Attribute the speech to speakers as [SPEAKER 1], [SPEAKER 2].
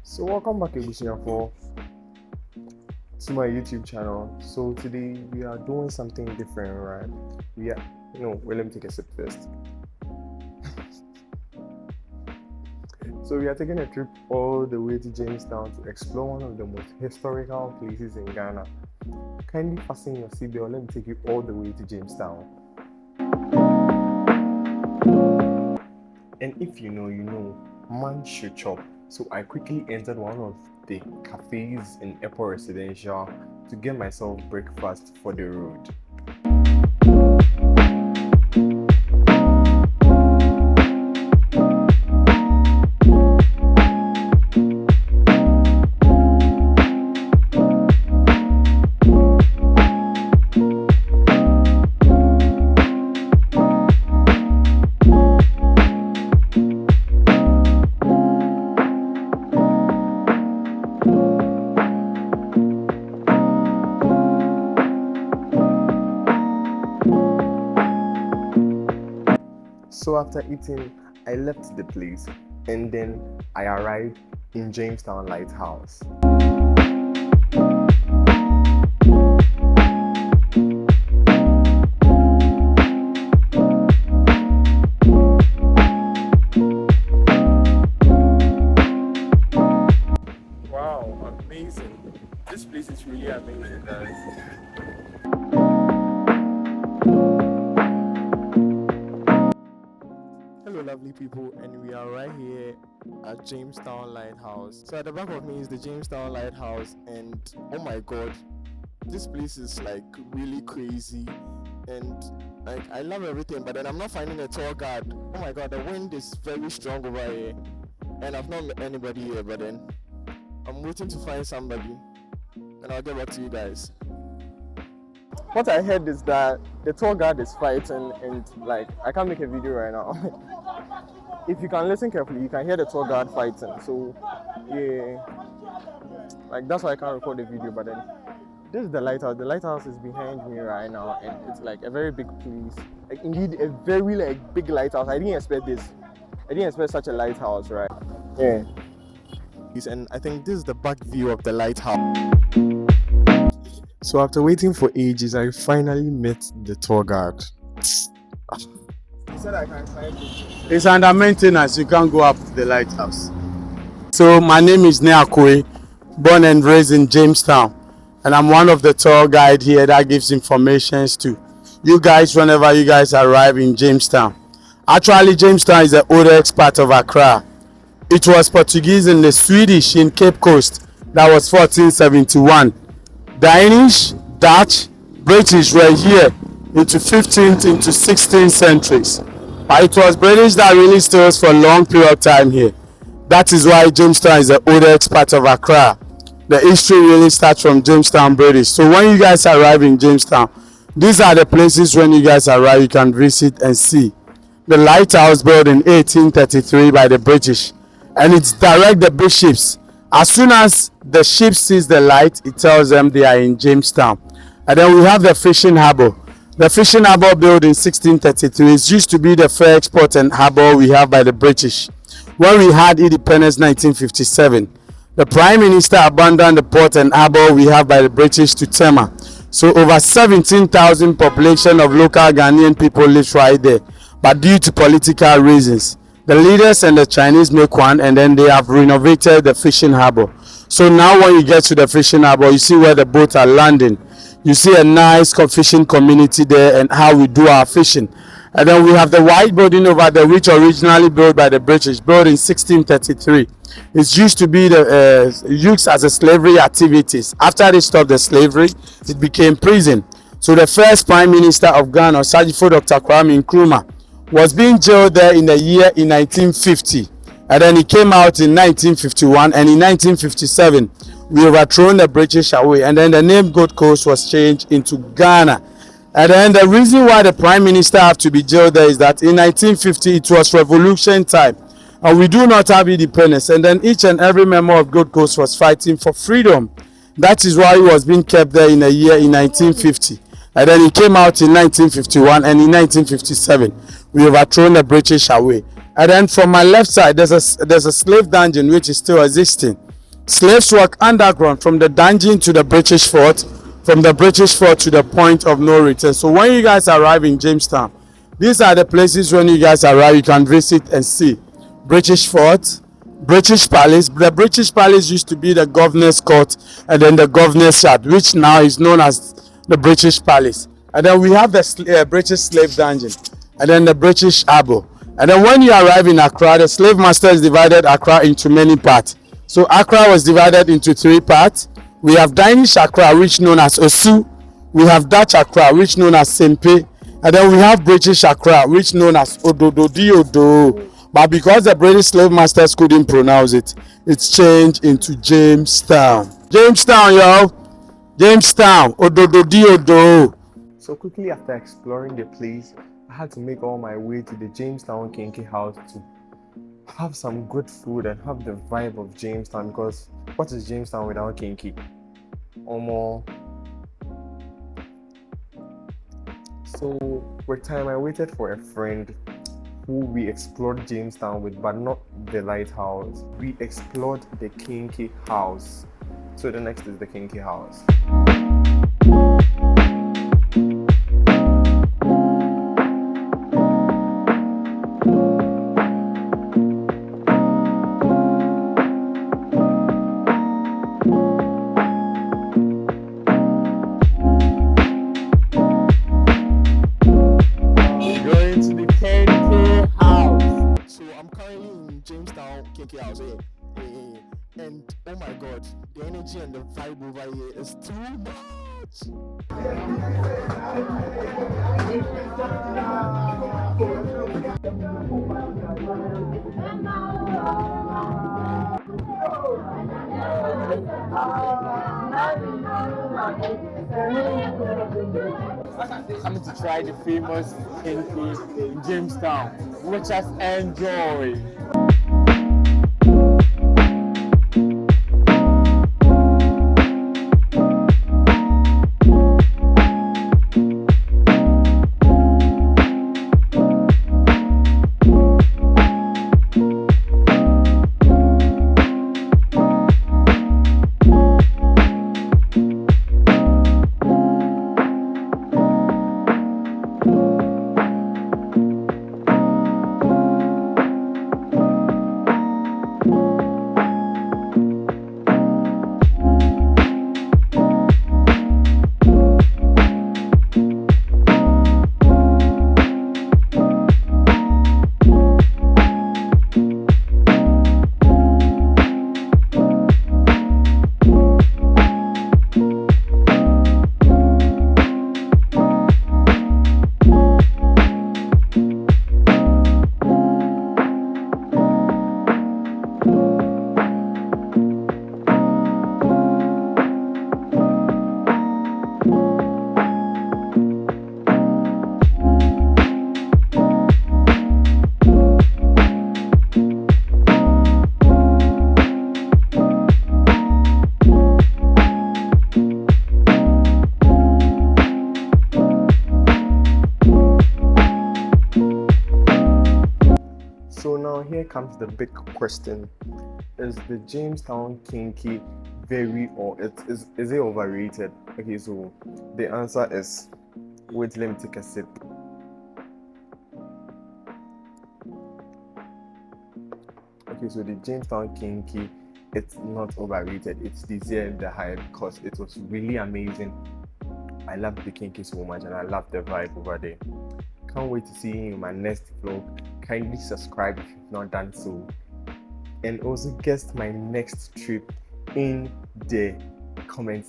[SPEAKER 1] So welcome back Ebusiafo to my YouTube channel. So today we are doing something different, right? Let me take a sip first. So we are taking a trip all the way to Jamestown to explore one of the most historical places in Ghana. Kindly fasten your seatbelt, let me take you all the way to Jamestown. And if you know, man should chop. So I quickly entered one of the cafes in Airport Residential to get myself breakfast for the road. So after eating, I left the place and then I arrived in Jamestown Lighthouse. Wow, amazing. This place is really amazing, guys. Hello lovely people, and we are right here at Jamestown Lighthouse. So at the back of me is the Jamestown Lighthouse, and oh my god, this place is like really crazy, and like I love everything, but then I'm not finding a tour guide. Oh my god, the wind is very strong over here and I've not met anybody here, but then I'm waiting to find somebody and I'll get back to you guys. What I heard is that the tour guide is fighting, and like I can't make a video right now. If you can listen carefully, you can hear the tour guide fighting. So yeah, like that's why I can't record the video. But then this is the lighthouse. The lighthouse is behind me right now, and it's like a very big place. Like indeed, a very like big lighthouse. I didn't expect this. I didn't expect such a lighthouse, right? Yeah. And I think this is the back view of the lighthouse. So after waiting for ages, I finally met the tour guide. He said I can climb it.
[SPEAKER 2] It's under maintenance, you can't go up to the lighthouse. So my name is Neakwe, born and raised in Jamestown. And I'm one of the tour guide here that gives information to you guys whenever you guys arrive in Jamestown. Actually, Jamestown is the oldest part of Accra. It was Portuguese and the Swedish in Cape Coast. That was 1471. Danish, Dutch, British were here into 15th into 16th centuries. But it was British that really stayed us for a long period of time here. That is why Jamestown is the oldest part of Accra. The history really starts from Jamestown British. So when you guys arrive in Jamestown, these are the places when you guys arrive you can visit and see. The lighthouse built in 1833 by the British, and it's direct the big ships. As soon as the ship sees the light, it tells them they are in Jamestown. And then we have the fishing harbor. The fishing harbor built in 1633 is used to be the first export and harbor we have by the British. When we had independence 1957, the Prime Minister abandoned the port and harbor we have by the British to Tema. So over 17,000 population of local Ghanaian people live right there. But due to political reasons, the leaders and the Chinese make one, and then they have renovated the fishing harbor. So now when you get to the fishing harbor, you see where the boats are landing. You see a nice fishing community there and how we do our fishing. And then we have the white building over there, which originally built by the British, built in 1633. It used to be used as a slavery activities. After they stopped the slavery, it became prison. So the first Prime Minister of Ghana, Sajifo Dr. Kwame Nkrumah, was being jailed there in 1950, and then he came out in 1951, and in 1957 we overthrown the British away, and then the name Gold Coast was changed into Ghana. And then the reason why the Prime Minister have to be jailed there is that in 1950 it was revolution time and we do not have independence, and then each and every member of Gold Coast was fighting for freedom. That is why he was being kept there in 1950. And then he came out in 1951, and in 1957 we overthrown the British away. And then from my left side there's a slave dungeon which is still existing. Slaves work underground from the dungeon to the British fort, from the British fort to the point of no return. So when you guys arrive in Jamestown, these are the places when you guys arrive you can visit and see. British fort, British palace. The British palace used to be the governor's court and then the governor's yard, which now is known as the British palace. And then we have the British slave dungeon and then the British harbour. And then when you arrive in Accra, the slave masters divided Accra into many parts. So Accra was divided into 3 parts. We have Danish Accra, which known as Osu. We have Dutch Accra, which known as Sempe. And then we have British Accra, which known as Odododiodo. But because the British slave masters couldn't pronounce it, it's changed into Jamestown. Jamestown, yo! Jamestown, Odododiodo.
[SPEAKER 1] So quickly after exploring the place, I had to make all my way to the Jamestown Kenkey house to have some good food and have the vibe of Jamestown, because what is Jamestown without Kenkey? Omo. So with time I waited for a friend who we explored Jamestown with, but not the Lighthouse. We explored the Kenkey house. So the next is the Kenkey house. Jamestown Kenkey house, and oh my god, the energy and the vibe over here is too much.
[SPEAKER 3] Coming to try the famous Kenkey in Jamestown, which us enjoy.
[SPEAKER 1] So now here comes the big question. Is the Jamestown Kenkey very, or is it overrated? Okay, so the answer is, wait, let me take a sip. Okay, so the Jamestown Kenkey, it's not overrated. It's deserved the hype because it was really amazing. I love the Kenkey so much and I love the vibe over there. Can't wait to see you in my next vlog. Kindly subscribe if you've not done so, and also guess my next trip in the comments.